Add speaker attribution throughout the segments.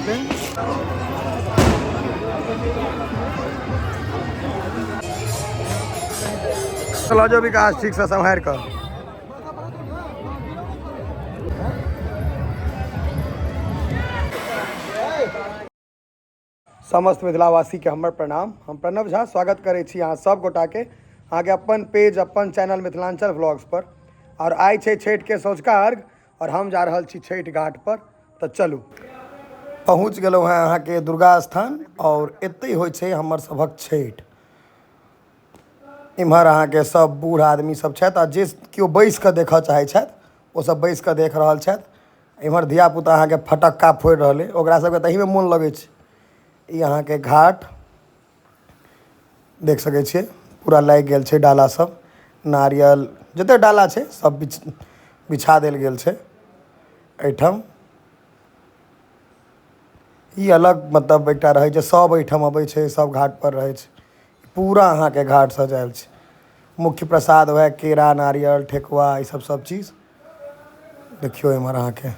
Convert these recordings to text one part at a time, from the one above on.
Speaker 1: पे। चलो जो विकास ठीक से संभाल कर। समस्त मिथिलावासी के हमर प्रणाम। हम प्रणव झा स्वागत करै छी अहाँ सब गोटा के अहाँके अपन पेज अपन चैनल मिथिलांचल व्लॉग्स पर। और आइ छै छठि के सँझुका अर्घ और हम जा रहल छी छठि घाट पर। तो चलू पहुँच गेलहुँ हैं अहाँके दुर्गा स्थान और एतै होइ छै हमर सभक छठि। इम्हर अहाँके सब बूढ़ आदमी सब छथि आ जे केओ बैस कऽ देखऽ चाहै छथि ओ सब बैस कऽ देख रहल छथि। इम्हर धियापुता अहाँके फटक्का फोड़ि रहल अइ, ओकरा सबके तहीमे मोन लगै छै। ई अहाँके घाट देख सकै छियै पूरा लागि गेल छै, डाला सब नारियल जते डाला छै सब बिछा देल गेल छै एहिठाम। ई अलग मतलब एकटा रहै छै, सब एहिठाम अबै छै, सब घाट पर रहै छै। पूरा अहाँके घाट सजायल छै। मुख्य प्रसाद वएह केरा नारियल ठेकुआ ई सब चीज देखियौ। एम्हर अहाँके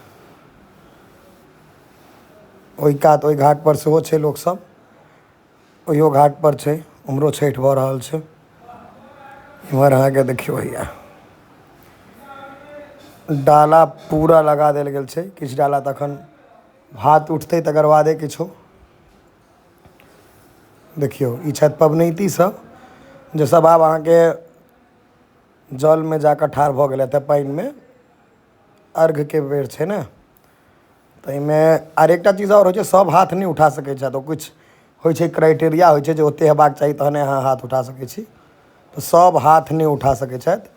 Speaker 1: ओहि कात ओहि घाट पर सेहो छै लोक सब, ओहियो घाट पर छै, उम्हरो छठि भऽ रहल छै। इम्हर अहाँके देखियौ हैया डाला पूरा लगा देल गेल छै। किछु डाला तखन हाथ उठतै तकर बादे किछो। देखियौ ई छथि पबनैती सब जे सब आब अहाँके जलमे जाकऽ ठाढ़ भऽ गेलथि है। पानिमे अर्घके बेर छै ने, तऽ एहिमे आर एकटा चीज आओर होइ छै, सब हाथ नहि उठा सकै छथि। ओ किछु होइ छै क्राइटेरिया होइ छै जे ओतेक हेबाक चाही तहने अहाँ हाथ उठा सकै छी, तऽ सब हाथ नहि उठा सकै छथि।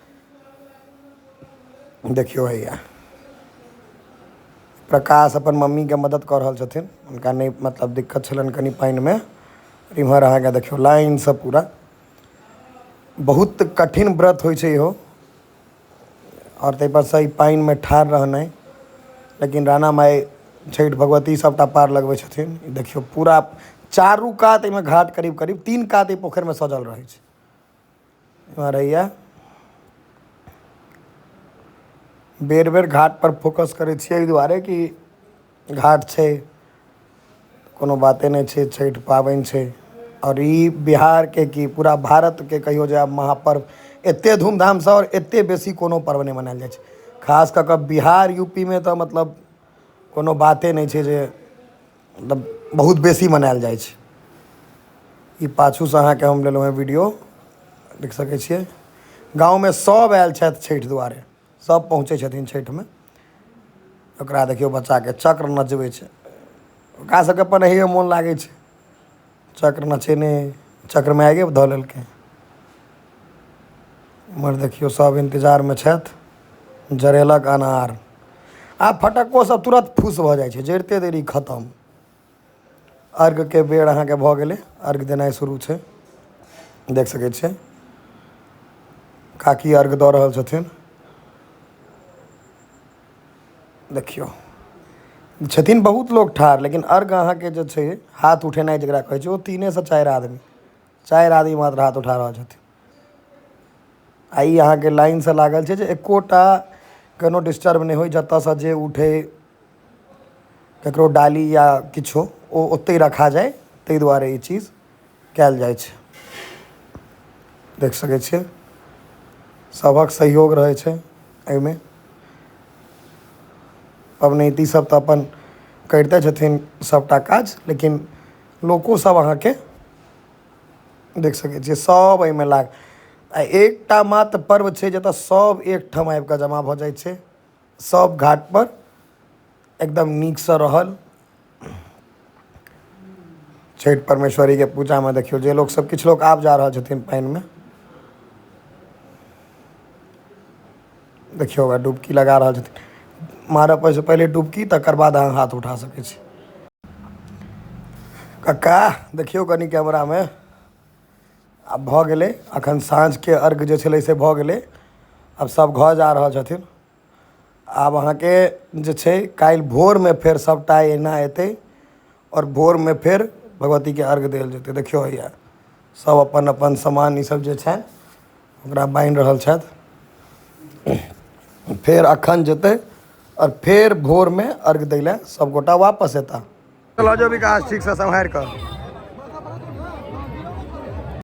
Speaker 1: देखियौ हैया प्रकाश अपन मम्मीके मदद कऽ रहल छथिन, हुनका नहि मतलब दिक्कत छलनि कनि पानिमे। इम्हर अहाँके देखियौ लाइनसँ पूरा बहुत कठिन व्रत होइ छै इहो, और ताहिपर से ई पानिमे ठाढ़ रहनाइ। लेकिन राणा माइ छठि भगवती सबटा पार लगबै छथिन। ई देखियौ पूरा चारू कात एहिमे घाट करीब करीब 3 कात ई पोखरिमे सजल रहै छै। इम्हर हैया बेर बेर घाट पर फोकस करै छियै एहि दुआरे कि घाट छै, कोनो बाते नहीं छै, छठि पाबनि छै। और ई बिहारके कि पूरा भारतके कहियो जे आब महापर्व एतेक धूमधामसँ और एतेक बेसी कोनो पर्व नहीं मनायल जाइ छै। खास कऽ कऽ बिहार यूपी में तऽ मतलब कोनो बाते नहीं छै जे मतलब बहुत बेसी मनायल जाइ छै। ई पाछूसँ अहाँके हम लेलहुँ हैं वीडियो, देख सकै छियै गाँवमे सब आयल छथि छठि दुआरे, सब पहुँचै छथिन छठिमे। ओकरा देखियौ बच्चाके चक्र नचबै छै, ओकरा सबके अपन एहिमे मोन लागै छै चक्र नचेने, चक्रमे आगे धऽ लेलकै। इम्हर देखियौ सब इंतजारमे छथि, जरेलक अनार। आब फटक्को सब तुरंत फूस भऽ जाइ छै, जरिते देरी खतम। अर्घके बेर अहाँके भऽ गेलै, अर्घ देनाइ शुरू छै, देख सकै छियै काकी अर्घ दऽ रहल छथिन। देखियौ छथिन बहुत लोग ठाढ़, लेकिन अर्घ अहाँके जे छै हाथ उठेनाइ जकरा कहै छै ओ 3 से 4 आदमी, 4 आदमी मात्र हाथ उठा रहल छथिन। आ ई अहाँके लाइनसँ लागल छै जे एकोटा कोनो डिस्टर्ब नहीं होइ, जतऽसँ जे उठे ककरो डाली या किछो ओ ओतहि रखा जाए, ताहि दुआरे ई चीज कयल जाइ छै। देख सकै छियै सभक सहयोग रहै छै एहिमे। पबनैती सब तऽ अपन करिते छथिन सबटा काज, लेकिन लोको सब अहाँके देख सकै छियै सब एहिमे लाग। आ एकटा मात्र पर्व छै जतऽ सब एकठाम आबि कऽ जमा भऽ जाइ छै, सब घाट पर एकदम नीकसँ रहल। छठि परमेश्वरीके पूजामे देखियौ जे लोक सब, किछु लोक आब जा रहल छथिन पानिमे। देखियौ वएह डुबकी लगा रहल छथिन, मारऽ से पहिले डुबकी तकर बाद अहाँ हाथ उठा सकै छी। कक्का देखियौ कनि कैमरामे, आब भऽ गेलै अखन साँझके अर्घ जे छलै से भऽ गेलै, आब सब घर जा रहल छथिन। आब अहाँके जे छै काल्हि भोरमे फेर सबटा एना एतै और भोरमे फेर भगवतीके अर्घ देल जेतै। देखियौ हैया सब अपन अपन सामान ईसब जे छनि ओकरा बान्हि रहल छथि। फेर अखन जेतै और फेर भोरमे अर्घ दै लए सब गोटा वापस एता। चलो जो विकास ठीक से संभार कर